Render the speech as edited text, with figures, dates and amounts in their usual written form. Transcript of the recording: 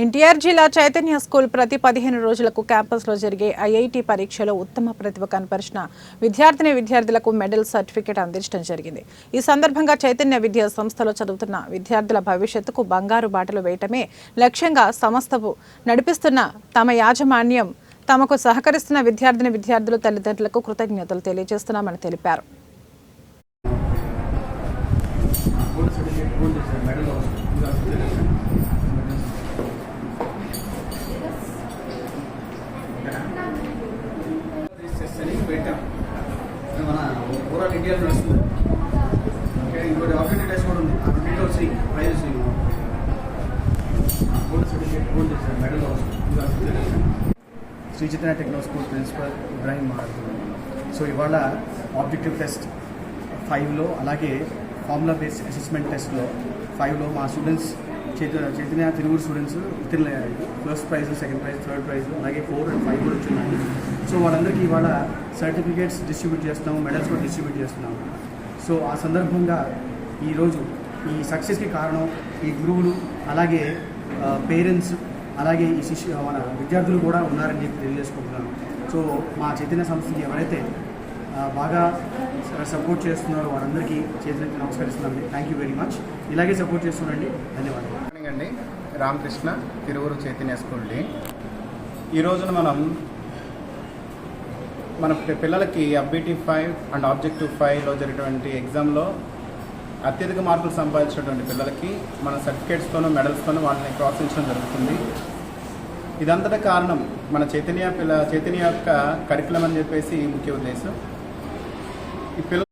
ఎన్టీఆర్ జిల్లా చైతన్య స్కూల్ ప్రతి 15 రోజులకు క్యాంపస్లో జరిగే ఐఐటి పరీక్షలో ఉత్తమ ప్రతిభ కనపరిచిన విద్యార్థులకు మెడల్ సర్టిఫికేట్ అందించడం జరిగింది. ఈ సందర్భంగా చైతన్య విద్యా సంస్థలో చదువుతున్న విద్యార్థుల భవిష్యత్తుకు బంగారు బాటలు వేయటమే లక్ష్యంగా సంస్థను నడిపిస్తున్న తమ యాజమాన్యం తమకు సహకరిస్తున్న విద్యార్థులు తల్లిదండ్రులకు కృతజ్ఞతలు తెలియజేస్తున్నామని తెలిపారు. మన ఓవరాల్ ఇండియా నడుస్తుంది. ఓకే, ఇంకోటి ఆబ్జెక్టివ్ టెస్ట్ కూడా ఉంది. ఆ రెండింటిలో వచ్చి ప్రైజెస్ గోల్డ్ సర్టిఫికేట్ గోల్డ్ చేశారు, medal Sri Chaitanya techno school principal Ibrahim మాట్లాడుతున్నాను. సో ఇవాళ ఆబ్జెక్టివ్ టెస్ట్ 5లో అలాగే ఫార్ములా బేస్డ్ అసెస్మెంట్ టెస్ట్లో 5లో మా స్టూడెంట్స్ చైతన్య తెలుగు స్టూడెంట్స్ ఉత్తీర్ణయ్యారు. First prize, second prize, third prize, అలాగే 4 and 5 కూడా వచ్చినాయి. సో వాళ్ళందరికీ ఇవాళ సర్టిఫికేట్స్ డిస్ట్రిబ్యూట్ చేస్తున్నాము, మెడల్స్ కూడా డిస్ట్రిబ్యూట్ చేస్తున్నాము. సో ఆ సందర్భంగా ఈరోజు ఈ సక్సెస్కి కారణం ఈ గురువులు, అలాగే పేరెంట్స్, అలాగే ఈ మన విద్యార్థులు కూడా ఉన్నారని చెప్పి తెలియజేసుకుంటున్నాను. సో మా చైతన్య సంస్థకి ఎవరైతే బాగా సపోర్ట్ చేస్తున్నారో వారందరికీ చేతులెత్తి నమస్కరిస్తున్నాను. Thank you very much. ఇలాగే సపోర్ట్ చేస్తున్నాండి. ధన్యవాదాలు. అండి, రామకృష్ణ, తిరువురు చైతన్య స్కూల్ డే. ఈ రోజున మన పిల్లలకి అబ్జెక్టివ్ 5 అండ్ ఆబ్జెక్టివ్ 5లో జరిగినటువంటి ఎగ్జామ్లో అత్యధిక మార్కులు సంపాదించినటువంటి పిల్లలకి మన సర్టిఫికేట్స్తోనూ మెడల్స్తోనూ వాళ్ళని ప్రోత్సహించడం జరుగుతుంది. ఇదంతటా కారణం మన చైతన్య యొక్క కరికులం అని చెప్పేసి ముఖ్య ఉద్దేశం. ఈ పిల్లలు